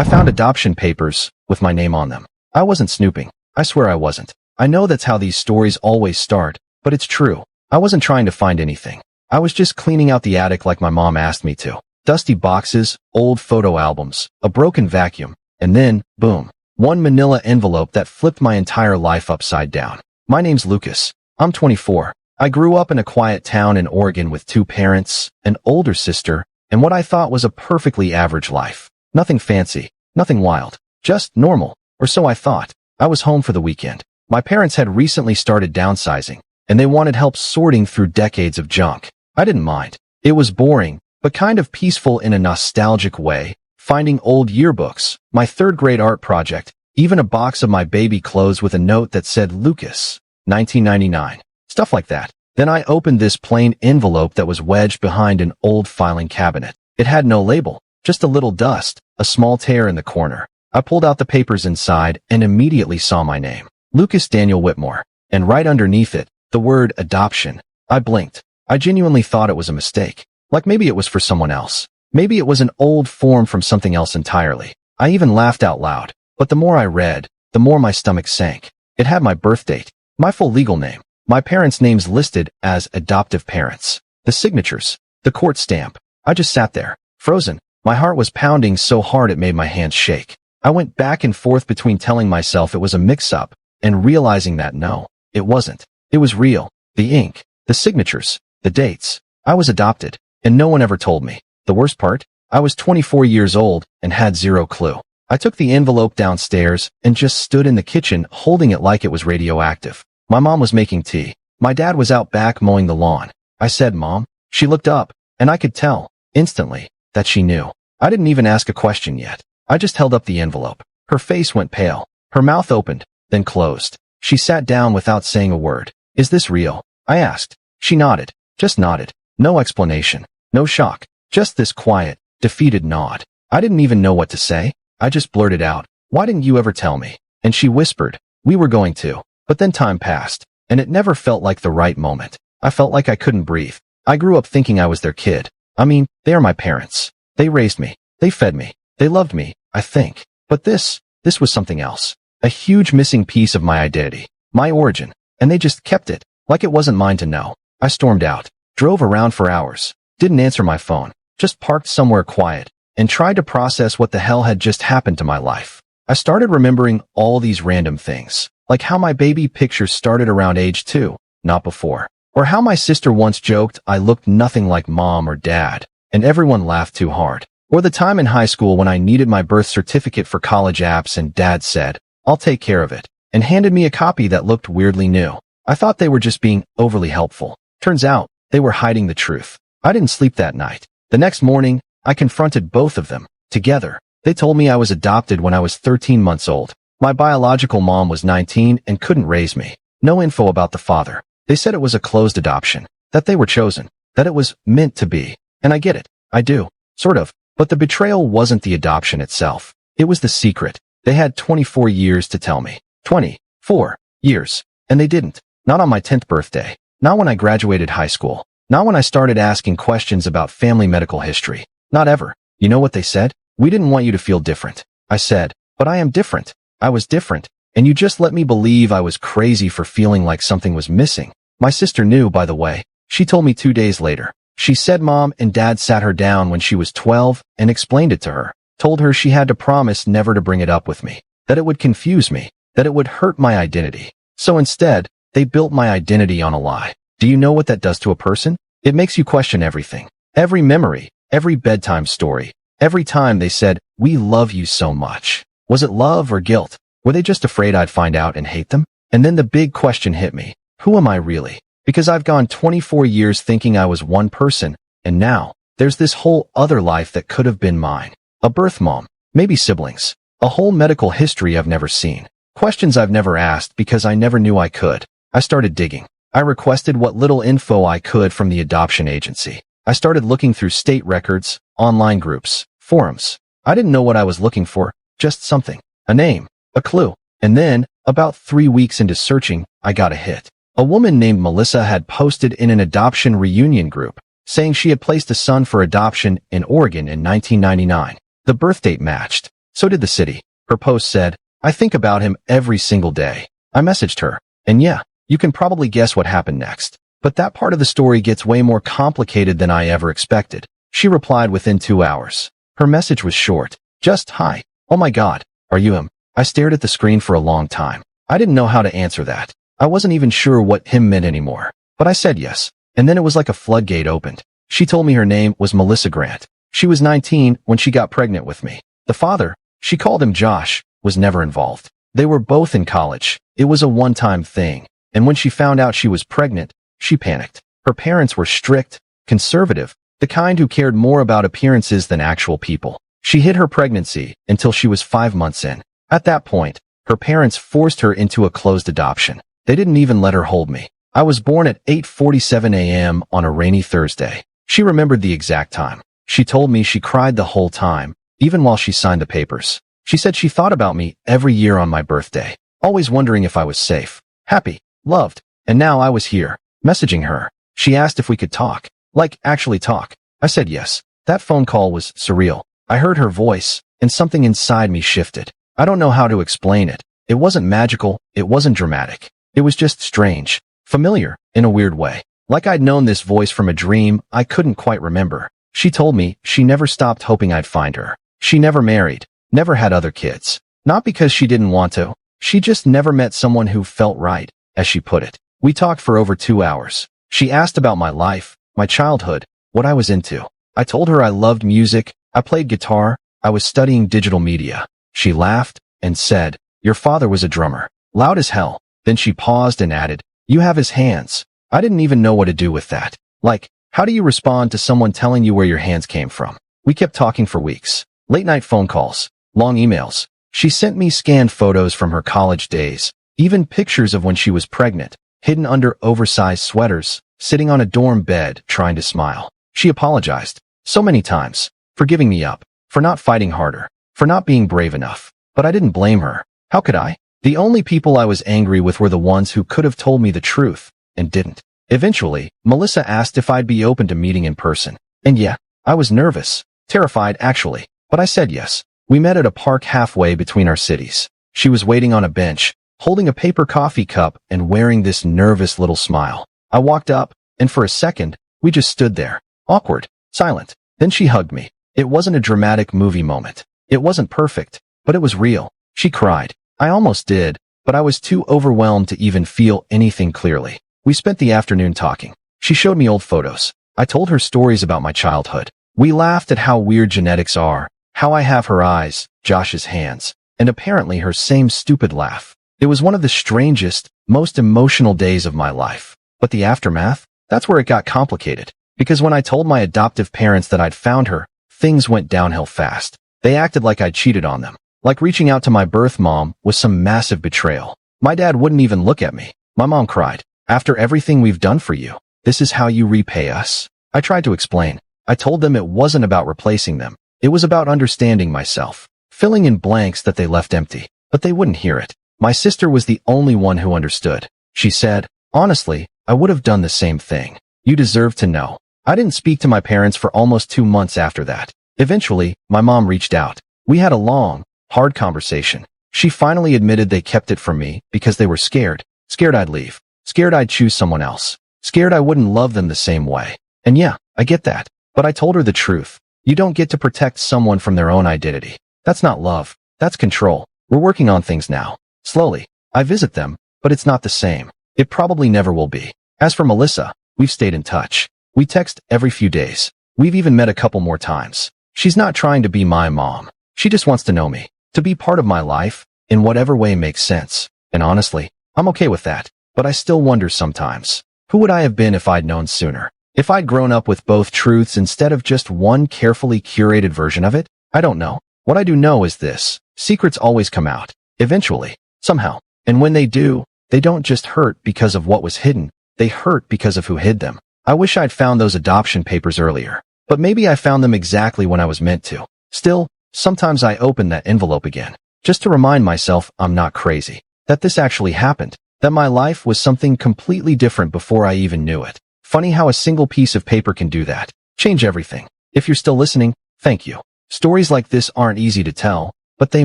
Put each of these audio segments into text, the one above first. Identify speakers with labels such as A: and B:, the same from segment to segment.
A: I found adoption papers with my name on them. I wasn't snooping. I swear I wasn't. I know that's how these stories always start, but it's true. I wasn't trying to find anything. I was just cleaning out the attic like my mom asked me to. Dusty boxes, old photo albums, a broken vacuum, and then, boom, one manila envelope that flipped my entire life upside down. My name's Lucas. I'm 24. I grew up in a quiet town in Oregon with 2 parents, an older sister, and what I thought was a perfectly average life. Nothing fancy, nothing wild, just normal, or so I thought. I was home for the weekend. My parents had recently started downsizing, and they wanted help sorting through decades of junk. I didn't mind. It was boring, but kind of peaceful in a nostalgic way, finding old yearbooks, my 3rd grade art project, even a box of my baby clothes with a note that said Lucas, 1999. Stuff like that. Then I opened this plain envelope that was wedged behind an old filing cabinet. It had no label, just a little dust, a small tear in the corner. I pulled out the papers inside and immediately saw my name, Lucas Daniel Whitmore, and right underneath it, the word adoption. I blinked. I genuinely thought it was a mistake. Like maybe it was for someone else. Maybe it was an old form from something else entirely. I even laughed out loud. But the more I read, the more my stomach sank. It had my birth date, my full legal name, my parents' names listed as adoptive parents, the signatures, the court stamp. I just sat there, frozen. My heart was pounding so hard it made my hands shake. I went back and forth between telling myself it was a mix-up and realizing that no, it wasn't. It was real. The ink, the signatures, the dates. I was adopted, and no one ever told me. The worst part? I was 24 years old and had zero clue. I took the envelope downstairs and just stood in the kitchen holding it like it was radioactive. My mom was making tea. My dad was out back mowing the lawn. I said, "Mom." She looked up, and I could tell, instantly, that she knew. I didn't even ask a question yet. I just held up the envelope. Her face went pale. Her mouth opened, then closed. She sat down without saying a word. "Is this real?" I asked. She nodded. Just nodded. No explanation. No shock. Just this quiet, defeated nod. I didn't even know what to say. I just blurted out, "Why didn't you ever tell me?" And she whispered, "We were going to." But then time passed, and it never felt like the right moment. I felt like I couldn't breathe. I grew up thinking I was their kid. I mean, they are my parents. They raised me. They fed me. They loved me, I think. But this was something else. A huge missing piece of my identity. My origin. And they just kept it, like it wasn't mine to know. I stormed out, drove around for hours, didn't answer my phone, just parked somewhere quiet, and tried to process what the hell had just happened to my life. I started remembering all these random things, like how my baby pictures started around age 2, not before, or how my sister once joked I looked nothing like mom or dad, and everyone laughed too hard, or the time in high school when I needed my birth certificate for college apps and dad said, "I'll take care of it," and handed me a copy that looked weirdly new. I thought they were just being overly helpful. Turns out, they were hiding the truth. I didn't sleep that night. The next morning, I confronted both of them, together. They told me I was adopted when I was 13 months old. My biological mom was 19 and couldn't raise me. No info about the father. They said it was a closed adoption, that they were chosen, that it was meant to be. And I get it. I do. Sort of. But the betrayal wasn't the adoption itself. It was the secret. They had 24 years to tell me. 24 years. And they didn't. Not on my 10th birthday. Not when I graduated high school. Not when I started asking questions about family medical history. Not ever. You know what they said? "We didn't want you to feel different." I said, "But I am different. I was different. And you just let me believe I was crazy for feeling like something was missing." My sister knew, by the way. She told me 2 days later. She said mom and dad sat her down when she was 12 and explained it to her. Told her she had to promise never to bring it up with me. That it would confuse me. That it would hurt my identity. So instead, they built my identity on a lie. Do you know what that does to a person? It makes you question everything. Every memory, every bedtime story, every time they said, "We love you so much." Was it love or guilt? Were they just afraid I'd find out and hate them? And then the big question hit me. Who am I really? Because I've gone 24 years thinking I was one person, and now, there's this whole other life that could have been mine. A birth mom, maybe siblings, a whole medical history I've never seen. Questions I've never asked because I never knew I could. I started digging. I requested what little info I could from the adoption agency. I started looking through state records, online groups, forums. I didn't know what I was looking for, just something. A name, a clue. And then, about 3 weeks into searching, I got a hit. A woman named Melissa had posted in an adoption reunion group, saying she had placed a son for adoption in Oregon in 1999. The birth date matched. So did the city. Her post said, I think about him every single day. I messaged her. And yeah, you can probably guess what happened next. But that part of the story gets way more complicated than I ever expected. She replied within 2 hours. Her message was short. Just, hi. Oh my God. Are you him? I stared at the screen for a long time. I didn't know how to answer that. I wasn't even sure what him meant anymore. But I said yes. And then it was like a floodgate opened. She told me her name was Melissa Grant. She was 19 when she got pregnant with me. The father, she called him Josh, was never involved. They were both in college. It was a one-time thing. And when she found out she was pregnant, she panicked. Her parents were strict, conservative, the kind who cared more about appearances than actual people. She hid her pregnancy until she was 5 months in. At that point, her parents forced her into a closed adoption. They didn't even let her hold me. I was born at 8:47 a.m. on a rainy Thursday. She remembered the exact time. She told me she cried the whole time, even while she signed the papers. She said she thought about me every year on my birthday, always wondering if I was safe, happy, loved. And now I was here, messaging her. She asked if we could talk. Like, actually talk. I said yes. That phone call was surreal. I heard her voice, and something inside me shifted. I don't know how to explain it. It wasn't magical, it wasn't dramatic. It was just strange, familiar, in a weird way. Like I'd known this voice from a dream I couldn't quite remember. She told me she never stopped hoping I'd find her. She never married, never had other kids. Not because she didn't want to. She just never met someone who felt right, as she put it. We talked for over 2 hours. She asked about my life, my childhood, what I was into. I told her I loved music, I played guitar, I was studying digital media. She laughed and said, your father was a drummer. Loud as hell. Then she paused and added, you have his hands. I didn't even know what to do with that. Like, how do you respond to someone telling you where your hands came from? We kept talking for weeks. Late night phone calls, long emails. She sent me scanned photos from her college days, even pictures of when she was pregnant, hidden under oversized sweaters, sitting on a dorm bed trying to smile. She apologized so many times for giving me up, for not fighting harder, for not being brave enough. But I didn't blame her. How could I? The only people I was angry with were the ones who could have told me the truth and didn't. Eventually, Melissa asked if I'd be open to meeting in person. And yeah, I was nervous, terrified actually, but I said yes. We met at a park halfway between our cities. She was waiting on a bench, holding a paper coffee cup and wearing this nervous little smile. I walked up, and for a second, we just stood there, awkward, silent. Then she hugged me. It wasn't a dramatic movie moment. It wasn't perfect, but it was real. She cried. I almost did, but I was too overwhelmed to even feel anything clearly. We spent the afternoon talking. She showed me old photos. I told her stories about my childhood. We laughed at how weird genetics are, how I have her eyes, Josh's hands, and apparently her same stupid laugh. It was one of the strangest, most emotional days of my life. But the aftermath? That's where it got complicated. Because when I told my adoptive parents that I'd found her, things went downhill fast. They acted like I'd cheated on them. Like reaching out to my birth mom was some massive betrayal. My dad wouldn't even look at me. My mom cried. After everything we've done for you, this is how you repay us? I tried to explain. I told them it wasn't about replacing them. It was about understanding myself, filling in blanks that they left empty. But they wouldn't hear it. My sister was the only one who understood. She said, honestly, I would have done the same thing. You deserve to know. I didn't speak to my parents for almost 2 months after that. Eventually, my mom reached out. We had a long, hard conversation. She finally admitted they kept it from me because they were scared. Scared I'd leave. Scared I'd choose someone else. Scared I wouldn't love them the same way. And yeah, I get that. But I told her the truth. You don't get to protect someone from their own identity. That's not love. That's control. We're working on things now. Slowly. I visit them, but it's not the same. It probably never will be. As for Melissa, we've stayed in touch. We text every few days. We've even met a couple more times. She's not trying to be my mom. She just wants to know me, to be part of my life, in whatever way makes sense. And honestly, I'm okay with that. But I still wonder sometimes, who would I have been if I'd known sooner? If I'd grown up with both truths instead of just one carefully curated version of it? I don't know. What I do know is this. Secrets always come out. Eventually. Somehow. And when they do, they don't just hurt because of what was hidden. They hurt because of who hid them. I wish I'd found those adoption papers earlier. But maybe I found them exactly when I was meant to. Still, sometimes I open that envelope again. Just to remind myself I'm not crazy. That this actually happened. That my life was something completely different before I even knew it. Funny how a single piece of paper can do that. Change everything. If you're still listening, thank you. Stories like this aren't easy to tell, but they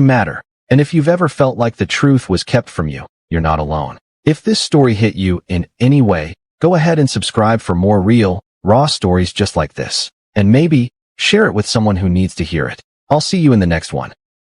A: matter. And if you've ever felt like the truth was kept from you, you're not alone. If this story hit you in any way, go ahead and subscribe for more real, raw stories just like this. And maybe share it with someone who needs to hear it. I'll see you in the next one.